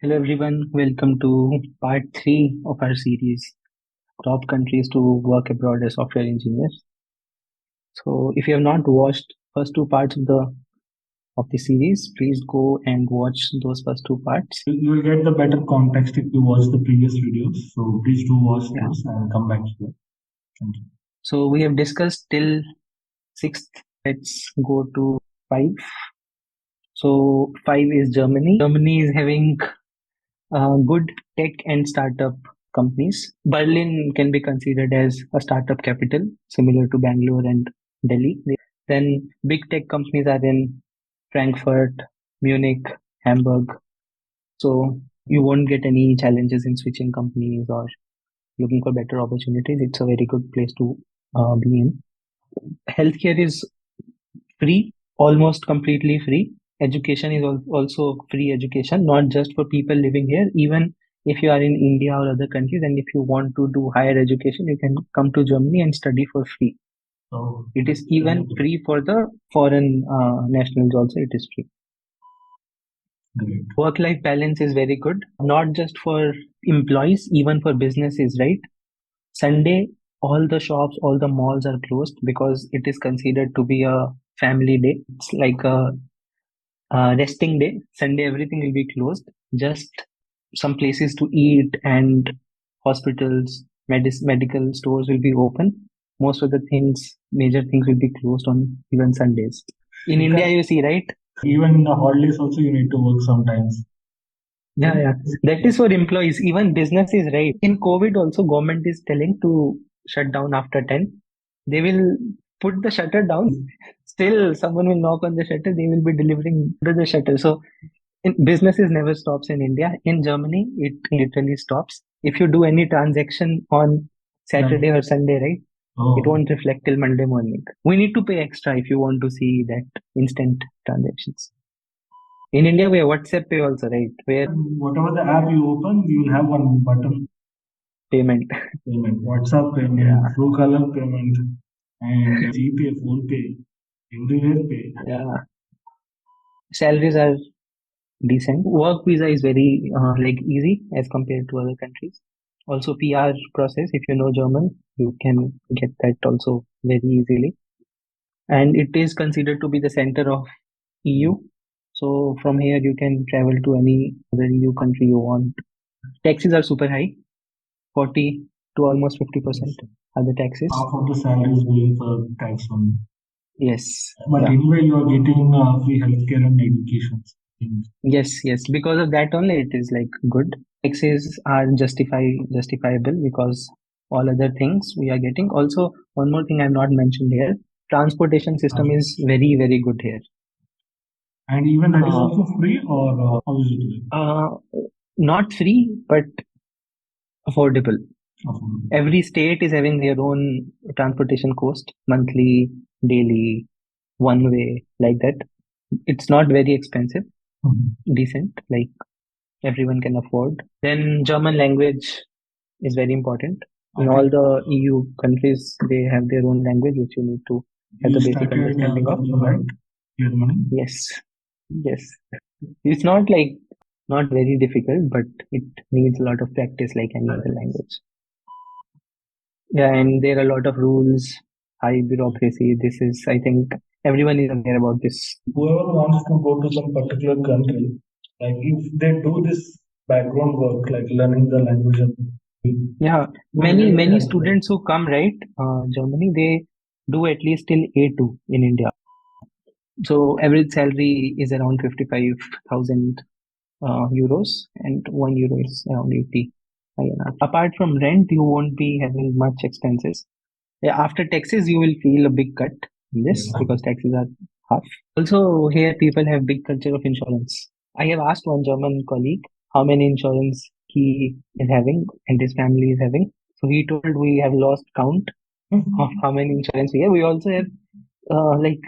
Hello everyone, welcome to part 3 of our series Top Countries to Work Abroad as Software Engineers. So if you have not watched first two parts of the series, please go and watch those first two parts. You will get the better context if you watch the previous videos. So please do watch Yeah. those and come back here. Thank you. So we have discussed till 6th. Let's go to 5. So 5 is Germany. Germany is having good tech and startup companies. Berlin can be considered as a startup capital, similar to Bangalore and Delhi. Then big tech companies are in Frankfurt, Munich, Hamburg. So you won't get any challenges in switching companies or looking for better opportunities. It's a very good place to be in. Healthcare is free, almost completely free. Education is also free education, not just for people living here. Even if you are in India or other countries, and if you want to do higher education, you can come to Germany and study for free. So It is even free for the foreign nationals also. It is free. great. Work-life balance is very good, not just for employees, even for businesses, right? Sunday, all the shops, all the malls are closed because it is considered to be a family day. It's like a resting day. Sunday, everything will be closed. Just some places to eat and hospitals, medical stores will be open. Most of the things, major things will be closed on even Sundays. In India, you see, right? Even in the holidays also you need to work sometimes. Yeah. That is for employees. Even business is right. In COVID also, government is telling to shut down after 10. They will put the shutter down. Still, someone will knock on the shutter. They will be delivering to the shutter. So businesses never stops in India. In Germany, it literally stops. If you do any transaction on Saturday or Sunday, right? It won't reflect till Monday morning. We need to pay extra if you want to see that instant transactions. In India, we have WhatsApp Pay also, right? Where whatever the app you open, you will have one button payment. WhatsApp payment, Yeah. Truecaller payment, and GPay, Phone Pay, everywhere pay. Yeah. Salaries are decent. Work visa is very easy as compared to other countries. Also PR process, if you know German, you can get that also very easily. And it is considered to be the center of EU. So from here you can travel to any other EU country you want. Taxes are super high, 40 to almost 50% are the taxes. Half of the salary is going for tax only. Yes. But Yeah. anyway, you are getting free healthcare and education. Yes. Because of that only it is like good. Taxes are justifiable because all other things we are getting. Also, one more thing I've not mentioned here, transportation system is very, very good here. And even that is also free, or how is it? Not free, but affordable. Every state is having their own transportation cost, monthly, daily, one way, like that. It's not very expensive, decent, like everyone can afford. Then German language is very important. In all the EU countries, they have their own language, which you need to have the basic understanding of. Right? Germany? Yes. It's not very difficult, but it needs a lot of practice like any other language. Yeah, and there are a lot of rules, high bureaucracy. This is, I think, everyone is aware about this. Whoever wants to go to some particular country, like if they do this background work, like learning the language of Yeah, many students who come, right, Germany, they do at least till A2 in India. So average salary is around 55,000 euros, and 1 euro is around 80 INR. Apart from rent, you won't be having much expenses. Yeah, after taxes, you will feel a big cut in this because taxes are half. Also, here people have big culture of insurance. I have asked one German colleague how many insurance he is having and his family is having. So he told we have lost count of how many insurance we have. We also have like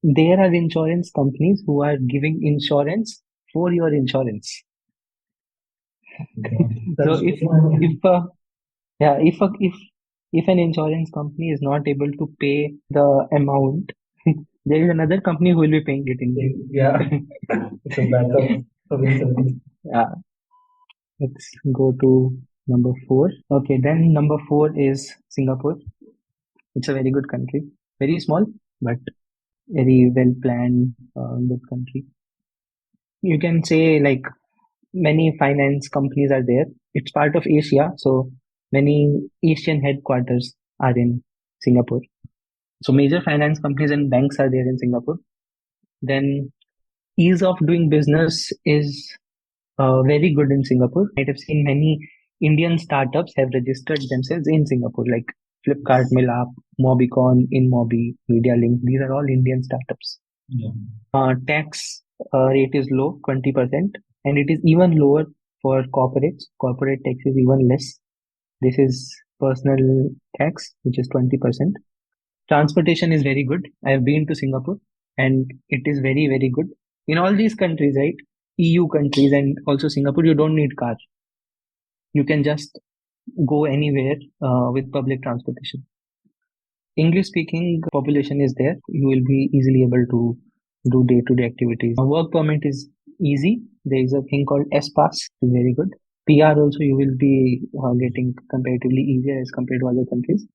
there are insurance companies who are giving insurance for your insurance. So if an insurance company is not able to pay the amount, there is another company who will be paying it in. Yeah, it's a backup for insurance. Yeah. Let's go to number four. Okay, then number four is Singapore. It's a very good country. Very small, but very well planned, good country. You can say like many finance companies are there. It's part of Asia, so many Asian headquarters are in Singapore. So major finance companies and banks are there in Singapore. Then ease of doing business is very good in Singapore. Might have seen many Indian startups have registered themselves in Singapore, like Flipkart, Milap, Mobicon, InMobi, MediaLink. These are all Indian startups. Yeah. Tax rate is low, 20%, and it is even lower for corporates. Corporate tax is even less. This is personal tax, which is 20%. Transportation is very good. I have been to Singapore and it is very, very good. In all these countries, right? EU countries and also Singapore, you don't need car. You can just go anywhere with public transportation. English speaking population is there. You will be easily able to do day to day activities. Work permit is easy. There is a thing called S Pass, is very good. PR also you will be getting comparatively easier as compared to other countries.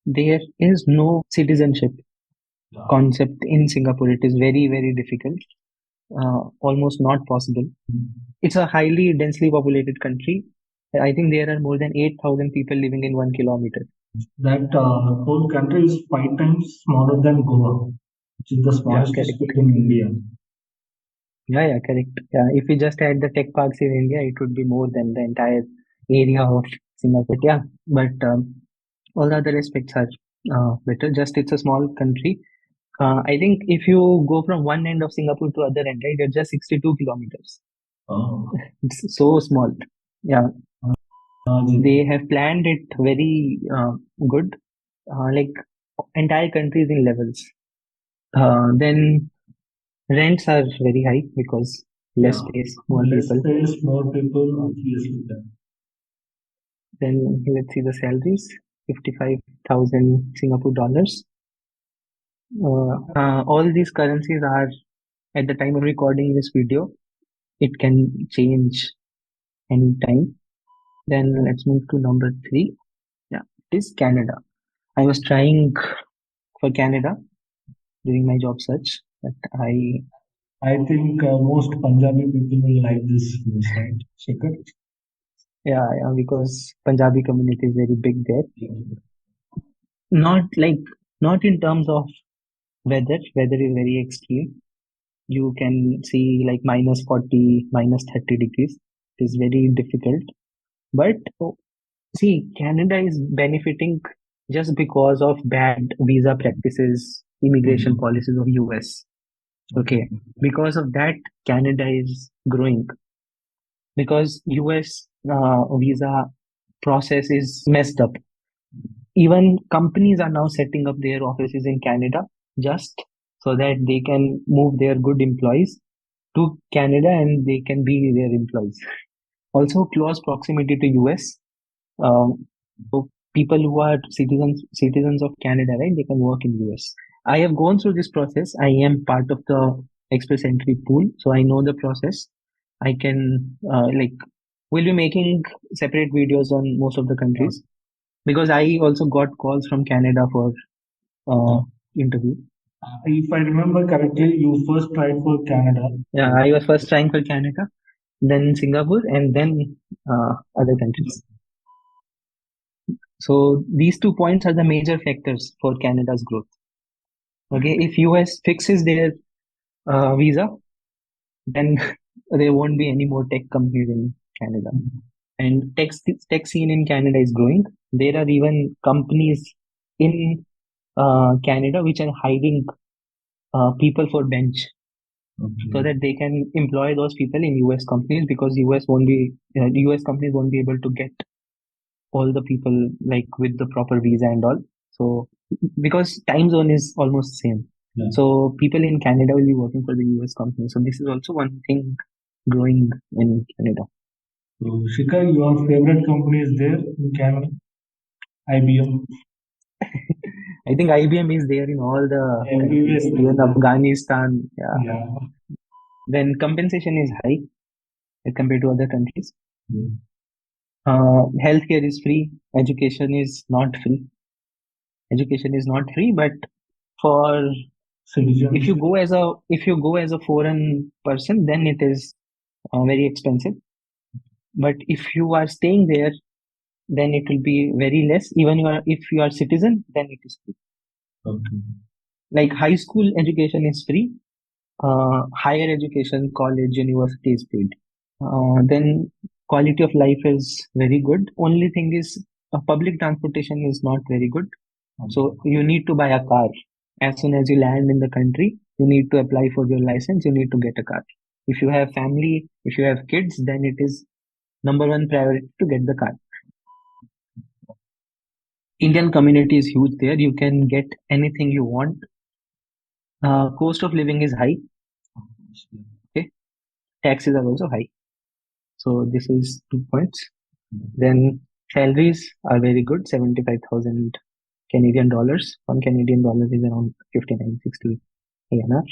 There is no citizenship concept in Singapore. It is very, very difficult, almost not possible. It's a highly densely populated country. I think there are more than 8,000 people living in 1 kilometer. That whole country is 5 times smaller than Goa, which is the Yeah, smallest correct. state in India. Yeah, correct. Yeah, if we just add the tech parks in India, it would be more than the entire area of Singapore. Yeah, but all the other aspects are better. Just it's a small country. I think if you go from one end of Singapore to other end, right, you're just 62 kilometers. Oh. It's so small. Yeah, they have planned it very good. Like entire country is in levels. Then rents are very high because less space, more less people. space, more people, obviously. Then let's see the salaries, 55,000 Singapore dollars. All these currencies are at the time of recording this video. It can change anytime. Then let's move to number three. Yeah, it is Canada. I was trying for Canada during my job search, but I think most Punjabi people will like this news, right, Shikhar? yeah, because Punjabi community is very big there. Not in terms of weather. Weather is very extreme. You can see like minus 40, minus 30 degrees. It is very difficult. But see, Canada is benefiting just because of bad visa practices, immigration policies of US. Okay. Because of that, Canada is growing. Because US visa process is messed up. Even companies are now setting up their offices in Canada just so that they can move their good employees to Canada and they can be their employees. Also, close proximity to US. So people who are citizens of Canada, right? They can work in US. I have gone through this process. I am part of the express entry pool, so I know the process. I can we'll be making separate videos on most of the countries because I also got calls from Canada for interview. If I remember correctly, you first tried for Canada. Yeah, I was first trying for Canada, then Singapore, and then other countries. So these 2 points are the major factors for Canada's growth. Okay, if US fixes their visa, then there won't be any more tech companies in Canada. And tech scene in Canada is growing. There are even companies in Canada which are hiring people for bench so that they can employ those people in US companies because US companies won't be able to get all the people like with the proper visa and all. So because time zone is almost same. Yeah. So people in Canada will be working for the US company. So this is also one thing growing in Canada. So, Shikhar, your favorite company is there in Canada? IBM. I think IBM is there in all the Everywhere. countries, even Afghanistan. Yeah. Yeah. Then compensation is high compared to other countries. Healthcare is free. Education is not free. Education is not free, but for Citizens. if you go as a foreign person, then it is very expensive. But if you are staying there, then it will be very less. Even if you are citizen, then it is free. Okay. Like high school education is free. Higher education, college, university is paid. Then quality of life is very good. Only thing is public transportation is not very good. So you need to buy a car. As soon as you land in the country, you need to apply for your license. You need to get a car. If you have family, if you have kids, then it is number one priority to get the car. Indian community is huge there. You can get anything you want. Cost of living is high. Okay, taxes are also high. So this is 2 points. Then salaries are very good. 75,000 Canadian dollars. $1 Canadian is around 59-60 INR.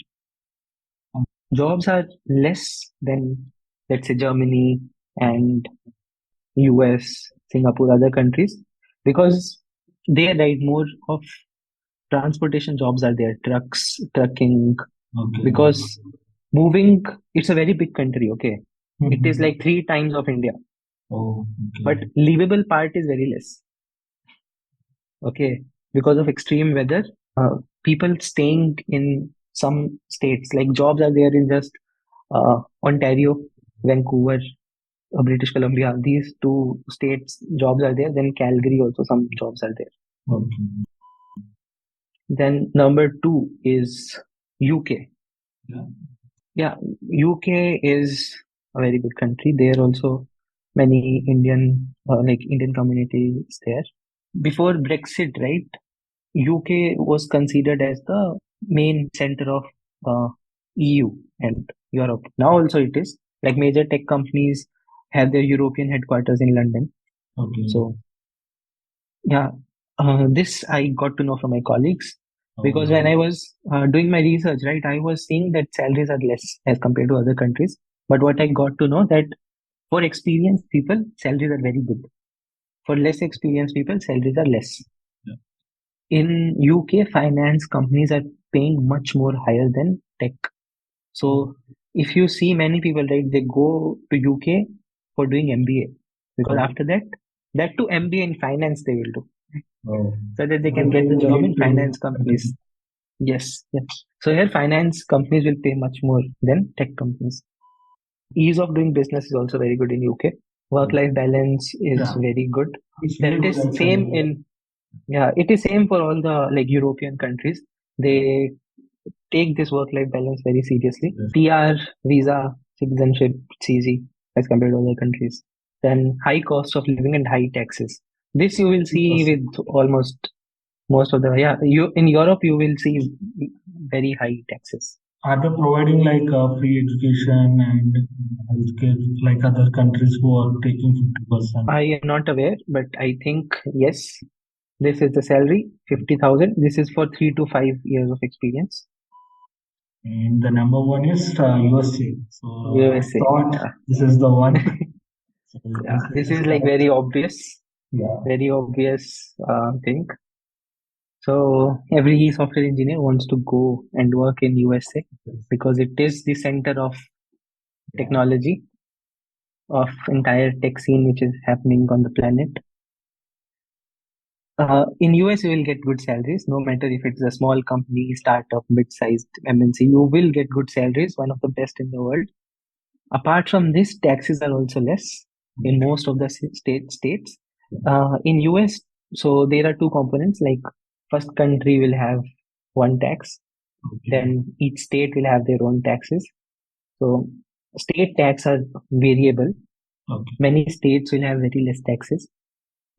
Jobs are less than, let's say, Germany and US, Singapore, other countries, because there, right, more of transportation jobs are there, trucking, Okay. because moving, it's a very big country, okay? It is like 3 times of India, Oh, but okay. livable part is very less, okay? Because of extreme weather, people staying in some states, like jobs are there in just Ontario, Vancouver, British Columbia, these two states, jobs are there. Then Calgary also, some jobs are there. Okay. Then number two is UK. Yeah. Yeah, UK is a very good country. There also many Indian community is there. Before Brexit, right, UK was considered as the main center of EU and Europe. Now also it is. Like major tech companies have their European headquarters in London. Okay. So yeah, this I got to know from my colleagues, because when I was doing my research, right, I was seeing that salaries are less as compared to other countries. But what I got to know that for experienced people, salaries are very good. For less experienced people, salaries are less. Yeah. In UK, finance companies are paying much more higher than tech. So if you see many people, right, they go to UK for doing MBA, because after that too MBA in finance they will do, so that they can get the job in finance companies. Yes, yes. So here finance companies will pay much more than tech companies. Ease of doing business is also very good in UK. Work-life balance is Yeah. very good. It's That very good is actually. same in, yeah, it is same for all the like European countries. They take this work-life balance very seriously. Yes. PR, visa, citizenship, it's easy as compared to other countries. Then high cost of living and high taxes. This you will see with almost most of the, yeah, you in Europe you will see very high taxes. Are they providing like free education and healthcare like other countries who are taking 50%? I am not aware, but I think yes. This is the salary, 50,000. This is for 3 to 5 years of experience. And the number one is USA. So I USA. thought Yeah. this is the one. So Yeah. This is like very obvious, yeah. very obvious thing. So every software engineer wants to go and work in USA because it is the center of technology, of entire tech scene which is happening on the planet. In US, you will get good salaries, no matter if it's a small company, startup, mid-sized MNC. You will get good salaries, one of the best in the world. Apart from this, taxes are also less in most of the states. In US, so there are two components. Like first country will have one tax, then each state will have their own taxes. So state tax are variable. Many states will have very less taxes.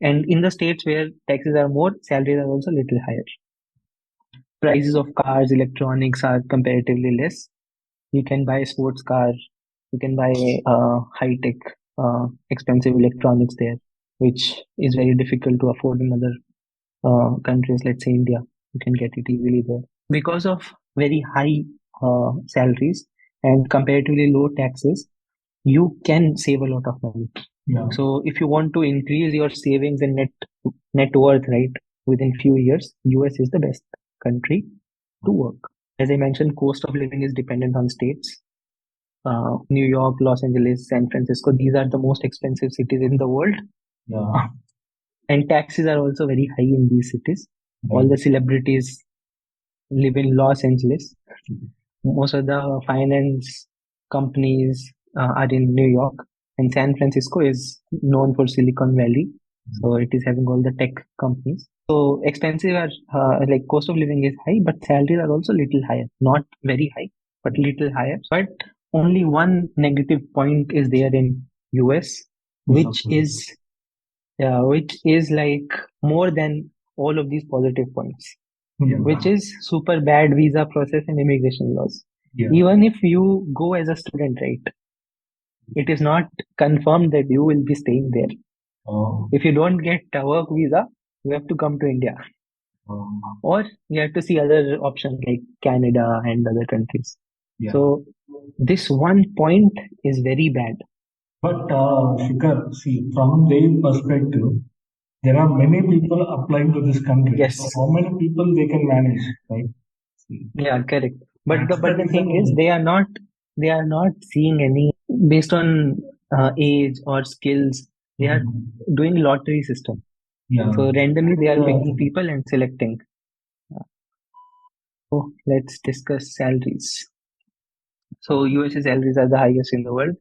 And in the states where taxes are more, salaries are also little higher. Prices of cars, electronics are comparatively less. You can buy a sports car, you can buy high-tech, expensive electronics there, which is very difficult to afford in other countries, let's say India. You can get it easily there. Because of very high salaries and comparatively low taxes, you can save a lot of money. Yeah. So if you want to increase your savings and net worth, right, within few years, US is the best country to work. As I mentioned, cost of living is dependent on states. New York, Los Angeles, San Francisco, these are the most expensive cities in the world. Yeah. And taxes are also very high in these cities. All Right. the celebrities live in Los Angeles. Most of the finance companies are in New York, and San Francisco is known for Silicon Valley. So it is having all the tech companies. So expensive are like cost of living is high, but salaries are also little higher. Not very high, but little higher. But only one negative point is there in US, which is like more than all of these positive points, Yeah. which is super bad visa process and immigration laws. Yeah. Even if you go as a student, right, it is not confirmed that you will be staying there. Oh. If you don't get a work visa, you have to come to India, or you have to see other options like Canada and other countries. Yeah. So this one point is very bad. But Shikhar, see, from their perspective, there are many people applying to this country. Yes. So how many people they can manage, right? Yeah, correct. But That's the the thing is, reason. they are not seeing any based on age or skills. They are doing lottery system. Yeah. So randomly they are Yeah. picking people and selecting. So let's discuss salaries. So USA salaries are the highest in the world.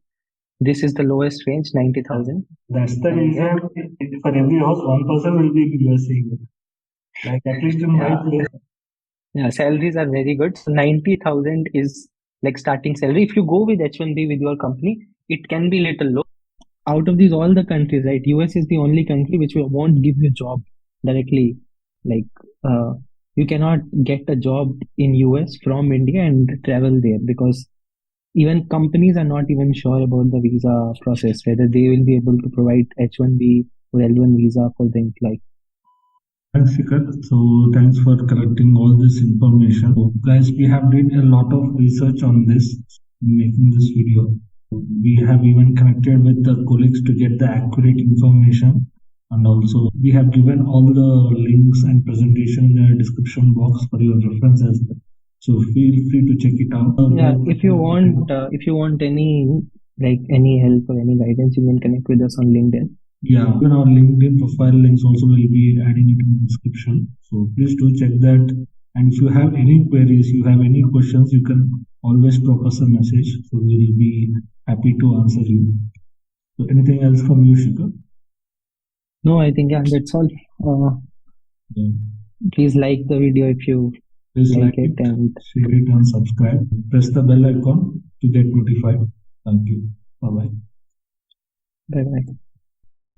This is the lowest range, 90,000. That's the reason for every house, one person will be in USA. Like at least in my Yeah, place. yeah, salaries are very good. So 90,000 is like starting salary. If you go with H1B with your company, it can be little low. Out of these all the countries, right, US is the only country which won't give you job directly. Like you cannot get a job in US from India and travel there, because even companies are not even sure about the visa process, whether they will be able to provide H1B or L1 visa for the employee. Thanks, Shikhar. So thanks for collecting all this information. So, guys, we have did a lot of research on this in making this video. We have even connected with the colleagues to get the accurate information. And also we have given all the links and presentation in the description box for your reference as well. So feel free to check it out. Yeah, if you want any help or any guidance, you can connect with us on LinkedIn. Yeah, even our LinkedIn profile links also will be adding it in the description. So please do check that. And if you have any queries, you have any questions, you can always drop us a message. So we will be happy to answer you. So anything else from you, Shikhar? No, I think that's all. Yeah. Please like the video if you Please like like it, and share it and subscribe. Press the bell icon to get notified. Thank you. Bye bye. bye bye.